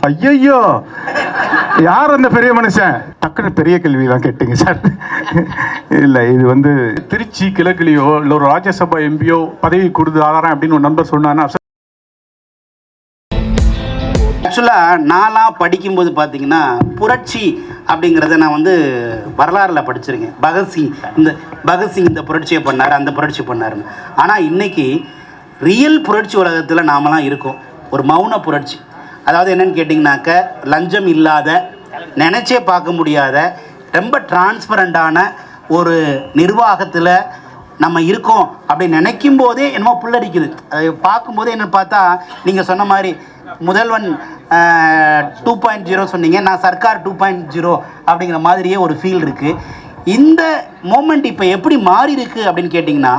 ஐயோ, யார் அந்த பெரிய மனுஷன்? டக்குன்னு பெரிய கேள்விலாம் கேட்டீங்க சார். இல்லை, இது வந்து திருச்சி கிழக்குலையோ இல்லை ஒரு ராஜ்யசபா எம்பியோ பதவி கொடுத்து ஆதாரம் அப்படின்னு ஒரு நண்பர் சொன்னான்னா, ஆக்சுவலாக நான்லாம் படிக்கும்போது பார்த்தீங்கன்னா புரட்சி அப்படிங்கிறத நான் வந்து வரலாறில் படிச்சிருக்கேன். பகத்சிங் இந்த புரட்சியை பண்ணார், அந்த புரட்சி பண்ணாருன்னு. ஆனால் இன்றைக்கி ரியல் புரட்சி உலகத்தில் நாமெல்லாம் இருக்கோம். ஒரு மௌன புரட்சி. அதாவது என்னென்னு கேட்டிங்கனாக்க, லஞ்சம் இல்லாத, நினச்சே பார்க்க முடியாத, ரொம்ப டிரான்ஸ்பரண்டான ஒரு நிர்வாகத்தில் நம்ம இருக்கோம் அப்படின்னு நினைக்கும் போதே என்னமோ புல்லரிக்குது. அதை பார்க்கும்போதே என்னென்னு பார்த்தா, நீங்கள் சொன்ன மாதிரி முதல்வன் 2.0 சொன்னீங்க, நான் சர்க்கார் 2.0 அப்படிங்கிற மாதிரியே ஒரு ஃபீல் இருக்குது. இந்த மூமெண்ட் இப்போ எப்படி மாறி இருக்கு அப்படின்னு கேட்டிங்கன்னா,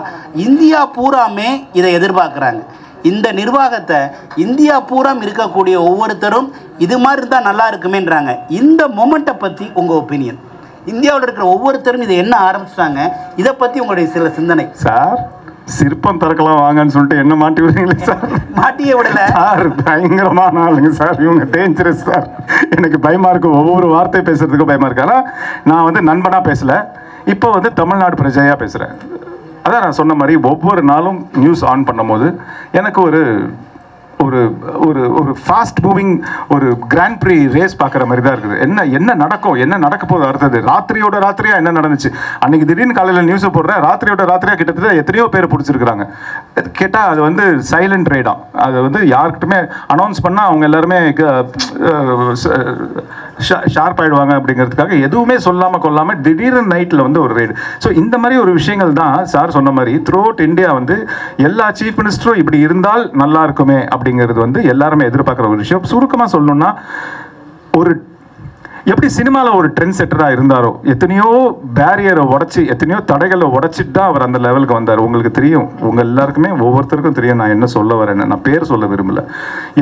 இந்தியா பூராமே இதை எதிர்பார்க்குறாங்க. இந்த நிர்வாகத்தை இந்தியா பூராம் இருக்கக்கூடிய ஒவ்வொருத்தரும் இது மாதிரி இருந்தால் நல்லா இருக்குமேன்றாங்க. இந்த மொமெண்ட்டை பற்றி உங்கள் ஒப்பீனியன்? இந்தியாவில் இருக்கிற ஒவ்வொருத்தரும் இதை என்ன ஆரம்பிச்சிட்டாங்க, இதை பற்றி உங்களுடைய சில சிந்தனை. சார், சிற்பம் திறக்கலாம் வாங்கன்னு சொல்லிட்டு என்ன மாட்டி விடுறீங்களே சார்? மாட்டியே விடல சார், பயங்கரமான ஆளுங்க சார், இவங்க டேஞ்சரஸ் சார். எனக்கு பயமா இருக்கு, ஒவ்வொரு வார்த்தை பேசுறதுக்கும் பயமா இருக்கு. ஆனால் நான் வந்து நண்பனா பேசல, இப்போ வந்து தமிழ்நாடு பிரஜையா பேசுறேன். அதான் நான் சொன்ன மாதிரி ஒவ்வொரு நாளும் நியூஸ் ஆன் பண்ணும்போது எனக்கு ஒரு ஒரு ஒரு ஒரு ஃபாஸ்ட் மூவிங் ஒரு கிராண்ட் ப்ரீ ரேஸ் பார்க்குற மாதிரி தான் இருக்குது. என்ன நடக்கும், என்ன நடக்க போகுது அடுத்தது, ராத்திரியோட ராத்திரியாக என்ன நடந்துச்சு. அன்றைக்கி திடீர்னு காலையில் நியூஸை போடுறேன், ராத்திரியோட ராத்திரியாக கிட்டத்தட்ட எத்தனையோ பேர் பிடிச்சிருக்கிறாங்க. கேட்டால் அது வந்து சைலண்ட் ரைடாக, அது வந்து யாருக்கிட்டுமே அனௌன்ஸ் பண்ணால் அவங்க எல்லாருமே ஷார்ப் ஆகிடுவாங்க அப்படிங்கிறதுக்காக எதுவுமே சொல்லாமல் கொள்ளாமல் திடீர்னு நைட்டில் வந்து ஒரு ரைடு. ஸோ இந்த மாதிரி ஒரு விஷயங்கள் தான் சார் சொன்ன மாதிரி த்ரூ அவுட் இந்தியா வந்து எல்லா சீஃப் மினிஸ்டரும் இப்படி இருந்தால் நல்லா இருக்குமே அப்படிங்கிறது வந்து எல்லாருமே எதிர்பார்க்குற ஒரு விஷயம். சுருக்கமாக சொல்லணும்னா, ஒரு எப்படி சினிமாவில் ஒரு ட்ரெண்ட் செட்டராக இருந்தாரோ, எத்தனையோ பேரியரை உடச்சி, எத்தனையோ தடைகளை உடச்சிட்டு தான் அவர் அந்த லெவலுக்கு வந்தார். உங்களுக்கு தெரியும், உங்கள் எல்லாருக்குமே ஒவ்வொருத்தருக்கும் தெரியும் நான் என்ன சொல்ல வரேன்னு. நான் பேர் சொல்ல விரும்பல.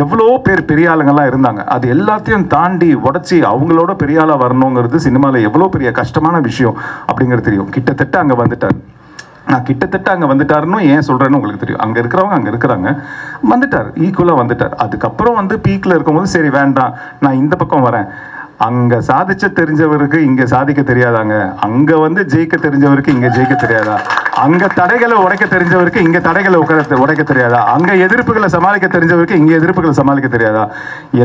எவ்வளோ பேர் பெரிய ஆளுங்கள்லாம் இருந்தாங்க. அது எல்லாத்தையும் தாண்டி உடச்சி அவங்களோட பெரிய ஆளாக வரணுங்கிறது சினிமாவில் எவ்வளோ பெரிய கஷ்டமான விஷயம் அப்படிங்கிறது தெரியும். கிட்டத்தட்ட அங்கே வந்துட்டார். நான் கிட்டத்தட்ட அங்கே வந்துட்டாருன்னு ஏன் சொல்கிறேன்னு உங்களுக்கு தெரியும். அங்கே இருக்கிறவங்க அங்கே இருக்கிறாங்க, வந்துட்டார், ஈக்குவலாக வந்துட்டார். அதுக்கப்புறம் வந்து பீக்கில் இருக்கும்போது சரி வேண்டாம், நான் இந்த பக்கம் வரேன். அங்கே சாதிச்ச தெரிஞ்சவருக்கு இங்கே சாதிக்க தெரியாதாங்க, அங்கே வந்து ஜெயிக்க தெரிஞ்சவருக்கு இங்கே ஜெயிக்க தெரியாதா, அங்கே தடைகளை உடைக்க தெரிஞ்சவருக்கு இங்கே தடைகளை உடைக்க தெரியாதா, அங்கே எதிர்ப்புகளை சமாளிக்க தெரிஞ்சவருக்கு இங்கே எதிர்ப்புகளை சமாளிக்க தெரியாதா.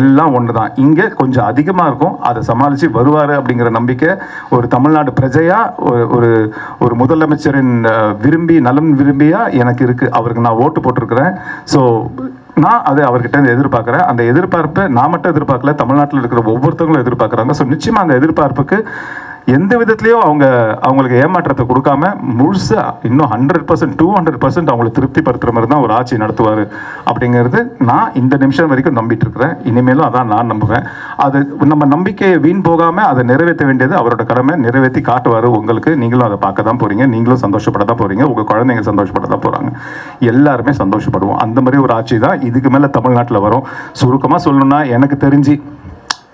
எல்லாம் ஒன்று தான். இங்கே கொஞ்சம் அதிகமாக இருக்கும், அதை சமாளித்து வருவார் அப்படிங்கிற நம்பிக்கை ஒரு தமிழ்நாடு பிரஜையாக, ஒரு ஒரு முதலமைச்சரின் நலன் விரும்பியாக எனக்கு இருக்குது. அவருக்கு நான் ஓட்டு போட்டிருக்கிறேன். ஸோ நான் அதை அவர்கிட்ட எதிர்பார்க்குறேன். அந்த எதிர்பார்ப்பை நான் மட்டும் எதிர்பார்க்கல, தமிழ்நாட்டில் இருக்கிற ஒவ்வொருத்தவங்களும் எதிர்பார்க்குறாங்க. ஸோ நிச்சயமாக அந்த எதிர்பார்ப்புக்கு எந்த விதத்துலையும் அவங்களுக்கு ஏமாற்றத்தை கொடுக்காம முழுசாக இன்னும் 100%, 200% அவங்களை திருப்திப்படுத்துகிற மாதிரி தான் ஒரு ஆட்சி நடத்துவார் அப்படிங்கிறது நான் இந்த நிமிஷம் வரைக்கும் நம்பிட்டு இருக்கிறேன். இனிமேலும் அதான் நான் நம்புவேன். அது நம்ம நம்பிக்கையை வீண் போகாமல் அதை நிறைவேற்ற வேண்டியது அவரோட கடமை. நிறைவேற்றி காட்டுவார் உங்களுக்கு. நீங்களும் அதை பார்க்க தான் போகிறீங்க, நீங்களும் சந்தோஷப்பட தான் போகிறீங்க, உங்கள் குழந்தைங்க சந்தோஷப்பட தான் போகிறாங்க, எல்லாருமே சந்தோஷப்படுவோம். அந்த மாதிரி ஒரு ஆட்சி தான் இதுக்கு மேலே தமிழ்நாட்டில் வரும். சுருக்கமாக சொல்லணும்னா, எனக்கு தெரிஞ்சு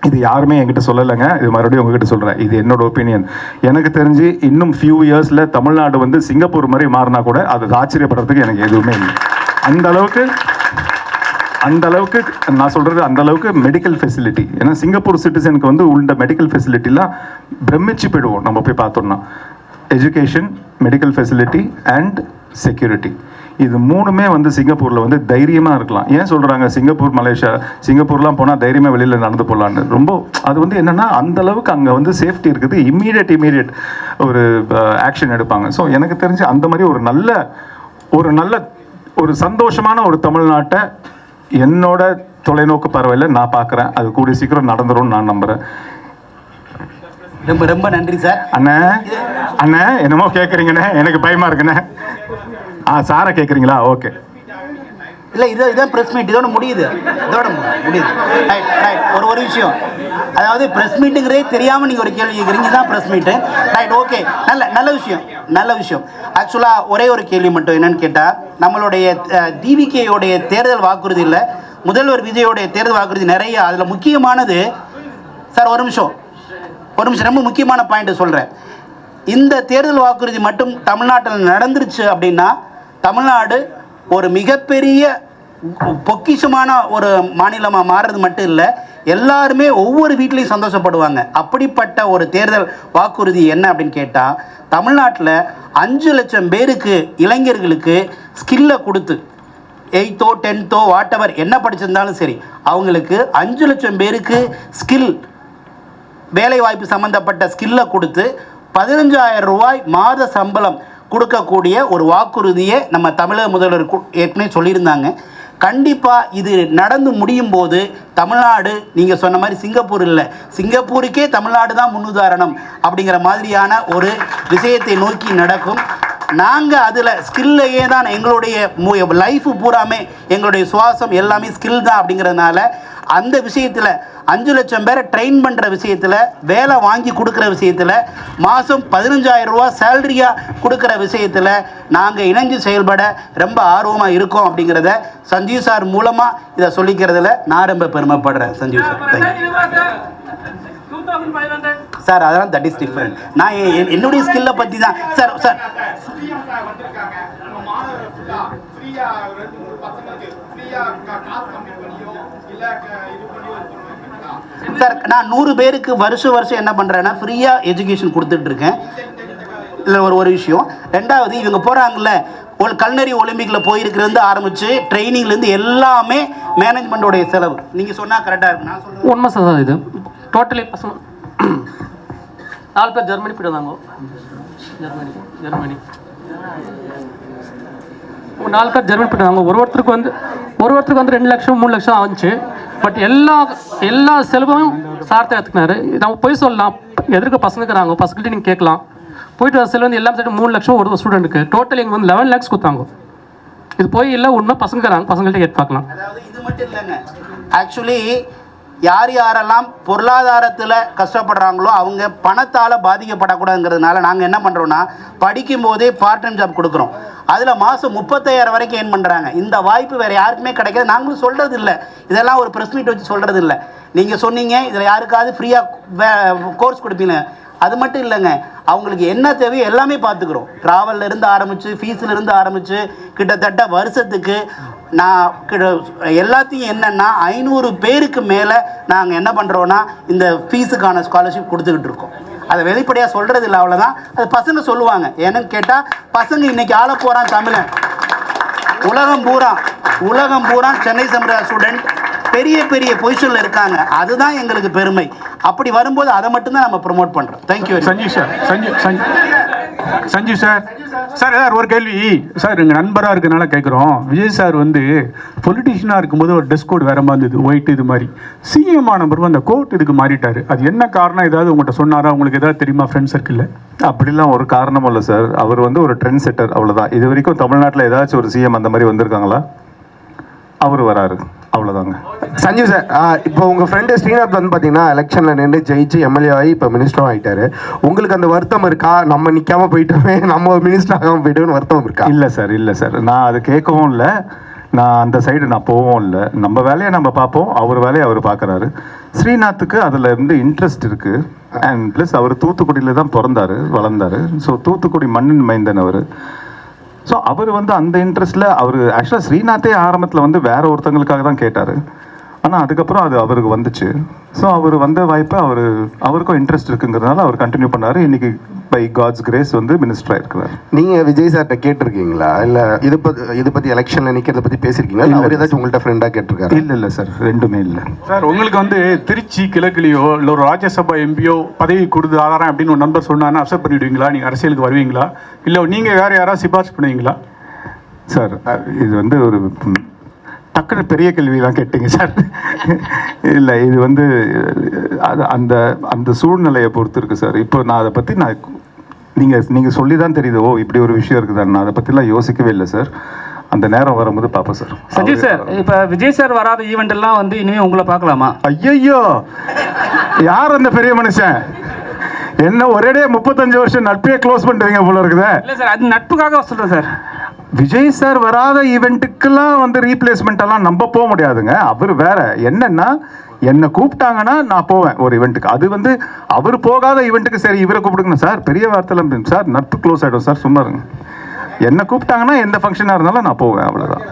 இது யாருமே என்கிட்ட சொல்லலைங்க, இது மறுபடியும் உங்ககிட்ட சொல்கிறேன், இது என்னோட ஒப்பீனியன். எனக்கு தெரிஞ்சு இன்னும் ஃபியூ இயர்ஸில் தமிழ்நாடு வந்து சிங்கப்பூர் மாதிரி மாறினா கூட அது ஆச்சரியப்படுறதுக்கு எனக்கு எதுவுமே இல்லை. அந்த அளவுக்கு நான் சொல்கிறது, அந்த அளவுக்கு மெடிக்கல் ஃபெசிலிட்டி. ஏன்னா சிங்கப்பூர் சிட்டிசனுக்கு வந்து உள்ள மெடிக்கல் ஃபெசிலிட்டிலாம் பிரமிச்சு போயிடுவோம் நம்ம போய் பார்த்தோம்னா. Education, medical facility and security, இது மூணுமே வந்து சிங்கப்பூரில் வந்து தைரியமாக இருக்கலாம். ஏன் சொல்கிறாங்க சிங்கப்பூர், மலேசியா, சிங்கப்பூர்லாம் போனால் தைரியமாக வெளியில் நடந்து போகலான்னு? ரொம்ப அது வந்து என்னென்னா அந்தளவுக்கு அங்கே வந்து சேஃப்டி இருக்குது. இம்மீடியட் ஒரு ஆக்ஷன் எடுப்பாங்க. ஸோ எனக்கு தெரிஞ்சு அந்த மாதிரி ஒரு நல்ல ஒரு சந்தோஷமான ஒரு தமிழ்நாட்டை என்னோட தொலைநோக்கு பரவாயில்ல நான் பார்க்குறேன். அது கூடிய சீக்கிரம் நடந்துரும்னு நான் நம்புகிறேன். ரொம்ப ரொம்ப நன்றி சார். அண்ணே என்னமோ கேட்குறீங்கண்ணே, எனக்கு பயமாக இருக்குண்ணே. சாரை கேட்குறீங்களா? ஓகே. இல்லை, இதான் ப்ரெஸ் மீட், இதோட முடியுது. ரைட். ஒரு விஷயம், அதாவது ப்ரெஸ் மீட்டுங்கிறதே தெரியாமல் நீங்கள் ஒரு கேள்வி கேட்குறீங்க, தான் ப்ரெஸ் மீட்டு. Right, okay. நல்ல விஷயம். ஆக்சுவலாக ஒரே ஒரு கேள்வி மட்டும் என்னன்னு கேட்டால், நம்மளுடைய டிவிகேயோடைய தேர்தல் வாக்குறுதியில் முதல்வர் விஜயோடைய தேர்தல் வாக்குறுதி நிறைய, அதில் முக்கியமானது சார், ஒரு நிமிஷம் ரொம்ப முக்கியமான பாயிண்ட் சொல்கிறேன். இந்த தேர்தல் வாக்குறுதி மட்டும் தமிழ்நாட்டில் நடந்துருச்சு அப்படின்னா தமிழ்நாடு ஒரு மிகப்பெரிய பொக்கிஷமான ஒரு மாநிலமாக மாறுறது மட்டும் இல்லை, எல்லாருமே ஒவ்வொரு வீட்லேயும் சந்தோஷப்படுவாங்க. அப்படிப்பட்ட ஒரு தேர்தல் வாக்குறுதி என்ன அப்படின்னு கேட்டால், தமிழ்நாட்டில் 5 லட்சம் பேருக்கு இளைஞர்களுக்கு ஸ்கில்லை கொடுத்து 8th 10th வாட்டவர் என்ன படிச்சிருந்தாலும் சரி, அவங்களுக்கு 5 லட்சம் பேருக்கு ஸ்கில் வேலைவாய்ப்பு சம்மந்தப்பட்ட ஸ்கில்லை கொடுத்து 15,000 ரூபாய் மாத சம்பளம் கொடுக்கக்கூடிய ஒரு வாக்குறுதியை நம்ம தமிழக முதல்வர் ஏற்கனவே சொல்லியிருந்தாங்க. கண்டிப்பாக இது நடந்து முடியும் போது தமிழ்நாடு நீங்கள் சொன்ன மாதிரி சிங்கப்பூர் இல்லை, சிங்கப்பூருக்கே தமிழ்நாடு தான் முன்னுதாரணம் அப்படிங்கிற மாதிரியான ஒரு விஷயத்தை நோக்கி நடக்கும். நாங்கள் அதில் ஸ்கில்லையே தான் எங்களுடைய லைஃபு பூராமே, எங்களுடைய சுவாசம் எல்லாமே ஸ்கில் தான். அப்படிங்கிறதுனால அந்த விஷயத்தில் 5 லட்சம் பேரை ட்ரெயின் பண்ணுற விஷயத்தில், வேலை வாங்கி கொடுக்குற விஷயத்தில், மாதம் 15,000 ரூபா சேலரியாக கொடுக்குற விஷயத்தில் நாங்கள் இணைஞ்சு செயல்பட ரொம்ப ஆர்வமாக இருக்கோம். அப்படிங்கிறத சஞ்சீவ் சார் மூலமாக இதை சொல்லிக்கிறதுல நான் ரொம்ப பெருமைப்படுறேன். Sanjeev sir, thank you sir. அதெல்லாம் தட் இஸ் டிஃப்ரெண்ட். நான் என்னுடைய ஸ்கில்லை பற்றி தான் சார். சார் சார் நான் 100 பேருக்கு வருஷம் என்ன பண்ணுறேன்னா ஃப்ரீயாக எஜுகேஷன் கொடுத்துட்ருக்கேன். இதில் ஒரு விஷயம். ரெண்டாவது, இவங்க போகிறாங்கல்ல கல்னரி ஒலிம்பிக்கில் போயிருக்கிறது ஆரம்பித்து ட்ரைனிங்லேருந்து எல்லாமே மேனேஜ்மெண்ட்டோடைய செலவு. நீங்கள் சொன்னால் கரெக்டாக இருக்கு. நான் சொல்கிறேன் உண்மை சார். இது டோட்டலி பசங்க 4 பேர் ஜெர்மனி போய்ட்டு வந்தாங்க. ஜெர்மனி 4 பேர் ஜெர்மனி போய்ட்டு வந்தாங்க. ஒருத்தருக்கு வந்து 2 லட்சம் 3 லட்சம் ஆச்சு. பட் எல்லா செலவும் சார்த்தை எடுத்துக்கினாரு. நம்ம போய் சொல்லலாம், எதிர்க்க பசங்க இருக்கிறாங்க, பசங்கள்ட்ட நீங்கள் கேட்கலாம். போயிட்டு வர செலவு வந்து எல்லாம் சேர்த்து 3 லட்சம் ஒரு ஸ்டூடெண்ட்டுக்கு. டோட்டல் எங்கே வந்து 11 lakhs கொடுத்தாங்க. இது போய் இல்லை, உண்மை பசங்க இருக்கிறாங்க, பசங்கள்ட்ட கேட்டு பார்க்கலாம். அதாவது இது மட்டும் இல்லைங்க, ஆக்சுவலி யாரெல்லாம் பொருளாதாரத்தில் கஷ்டப்படுறாங்களோ அவங்க பணத்தால் பாதிக்கப்படக்கூடாதுங்கிறதுனால நாங்கள் என்ன பண்ணுறோன்னா, படிக்கும்போதே பார்ட் டைம் ஜாப் கொடுக்குறோம். அதில் மாதம் 35,000 வரைக்கும் ஏர்ன் பண்ணுறாங்க. இந்த வாய்ப்பு வேறு யாருக்குமே கிடைக்காது. நாங்களும் சொல்கிறது இல்லை, இதெல்லாம் ஒரு ப்ரெஸ் மீட் வச்சு சொல்கிறது இல்லை. நீங்கள் சொன்னீங்க இதில் யாருக்காவது ஃப்ரீயாக கோர்ஸ் கொடுப்பீங்க. அது மட்டும் இல்லைங்க, அவங்களுக்கு என்ன தேவையோ எல்லாமே பார்த்துக்குறோம். ட்ராவல்லேருந்து ஆரம்பித்து, ஃபீஸிலேருந்து ஆரம்பித்து, கிட்டத்தட்ட வருஷத்துக்கு நான் எல்லாத்தையும் என்னென்னா 500 பேருக்கு மேலே நாங்கள் என்ன பண்ணுறோன்னா இந்த ஃபீஸுக்கான ஸ்காலர்ஷிப் கொடுத்துக்கிட்டு இருக்கோம். அதை வெளிப்படையாக சொல்கிறது இல்லை, அவ்வளோதான். அது பசங்க சொல்லுவாங்க. ஏன்னு கேட்டால் பசங்க இன்றைக்கி ஆள போகிறான் தமிழன். உலகம் பூரா சென்னை சமுதாய ஸ்டூடெண்ட் பெரிய பொசிஷனில் இருக்காங்க. அதுதான் எங்களுக்கு பெருமை. அப்படி வரும்போது அதை மட்டும்தான் நம்ம ப்ரொமோட் பண்ணுறோம். தேங்க்யூ. சஞ்சீவ் சார் ஏதாவது ஒரு கேள்வி சார், எங்கள் நண்பராக இருக்கனால கேட்குறோம். விஜய் சார் வந்து பொலிட்டிஷியனாக இருக்கும்போது ஒரு ட்ரெஸ் கோட் வேறு மாதிரி இருந்தது, ஒயிட் இது மாதிரி. சிஎம் ஆன பிறகு அந்த கோட் இதுக்கு மாறிட்டார். அது என்ன காரணம்? ஏதாவது உங்கள்கிட்ட சொன்னாரா? உங்களுக்கு ஏதாவது தெரியுமா ஃப்ரெண்ட் சர்க்கிளில்? அப்படிலாம் ஒரு காரணமும் இல்லை சார். அவர் வந்து ஒரு ட்ரெண்ட் செட்டர், அவ்வளோதான். இது வரைக்கும் தமிழ்நாட்டில் ஏதாச்சும் ஒரு சிஎம் அந்த மாதிரி வந்திருக்காங்களா? அவர் வராரு, அவ்வளோதாங்க. சஞ்சீவ் சார், இப்போ உங்கள் ஃப்ரெண்டு ஸ்ரீநாத் வந்து பார்த்தீங்கன்னா எலெக்ஷனில் நின்று ஜெயிச்சு எம்எல்ஏ ஆகி இப்போ மினிஸ்டரும் ஆகிட்டாரு. உங்களுக்கு அந்த வருத்தம் இருக்கா? நம்ம நிற்காம போயிட்டோமே, நம்ம மினிஸ்டர் ஆகாமல் போயிட்டோம்னு வருத்தம் இருக்கா? இல்லை சார், நான் அது கேட்கவும் இல்லை, நான் அந்த சைடு நான் போகவும் இல்லை. நம்ம வேலையை நம்ம பார்ப்போம், அவர் வேலையை அவர் பார்க்குறாரு. ஸ்ரீநாத்துக்கு அதில் இருந்து இன்ட்ரெஸ்ட் இருக்குது. அண்ட் ப்ளஸ் அவர் தூத்துக்குடியில் தான் பிறந்தார் வளர்ந்தார். ஸோ தூத்துக்குடி மண்ணின் மைந்தன் அவர். ஸோ அவர் வந்து அந்த இன்ட்ரெஸ்ட்டில் அவர் ஆக்சுவலாக ஸ்ரீநாத்தே ஆரம்பத்தில் வந்து வேறு ஒருத்தங்களுக்காக தான் கேட்டார். ஆனால் அதுக்கப்புறம் அது அவருக்கு வந்துச்சு. ஸோ அவர் வந்த வாய்ப்பை அவருக்கும் இன்ட்ரெஸ்ட் இருக்குங்கிறதுனால அவர் கண்டினியூ பண்ணார். இன்றைக்கி பை காட்ஸ் கிரேஸ் வந்து மினிஸ்டராக இருக்கிறார். நீங்கள் விஜய் சார்கிட்ட கேட்டிருக்கீங்களா? இல்லை இதை பற்றி எலெக்ஷனில் நிற்கிறத பற்றி பேசியிருக்கீங்களா? இல்லை அவர் ஏதாச்சும் உங்கள்கிட்ட ஃப்ரெண்டாக கேட்டிருக்காரு? இல்லை சார், ரெண்டுமே இல்லை சார். உங்களுக்கு வந்து திருச்சி கிழக்குலையோ இல்லை ஒரு ராஜ்யசபா எம்பியோ பதவி கொடுத்து ஆதாரம் அப்படின்னு ஒரு நண்பர் சொன்னான்னு அக்செப்ட் பண்ணிவிடுவீங்களா? நீங்கள் அரசியலுக்கு வருவீங்களா? இல்லை நீங்கள் வேறு யாராவது சிபாரிசு பண்ணுவீங்களா? சார், இது வந்து ஒரு டக்குனு பெரிய கேள்வியெலாம் கேட்டீங்க சார். இல்லை, இது வந்து அது அந்த சூழ்நிலையை பொறுத்து இருக்குது சார். இப்போ நான் அதை பற்றி நீங்கள் சொல்லி தான் தெரியுது, ஓ இப்படி ஒரு விஷயம் இருக்குதான். நான் அதை பற்றிலாம் யோசிக்கவே இல்லை சார். அந்த நேரம் வரும்போது பார்ப்போம் சார். சஞ்சீவ் சார், இப்போ விஜய் சார் வராத ஈவெண்ட் எல்லாம் வந்து இனிமேல் உங்களை பார்க்கலாமா? ஐயோ, யார் அந்த பெரிய மனுஷன்? என்ன ஒரேடியே 35 வருஷம் நட்பையே க்ளோஸ் பண்ணுறீங்க போல இருக்குதே. இல்லை சார், அது நட்புக்காக சொல்கிறேன் சார். விஜய் சார் வராத ஈவெண்ட்டுக்கெல்லாம் வந்து ரீப்ளேஸ்மெண்ட்டெல்லாம் நம்ம போக முடியாதுங்க. அவர் வேற. என்னன்னா, என்னை கூப்பிட்டாங்கன்னா நான் போவேன் ஒரு ஈவெண்ட்டுக்கு. அது வந்து அவர் போகாத ஈவெண்ட்டுக்கு சரி இவரை கூப்பிடுங்க சார், பெரிய வார்த்தையில் சார் நட்பு க்ளோஸ் ஆகிடும் சார், சும்மா இருங்க. என்னை கூப்பிட்டாங்கன்னா எந்த ஃபங்க்ஷனாக இருந்தாலும் நான் போவேன், அவ்வளோதான்.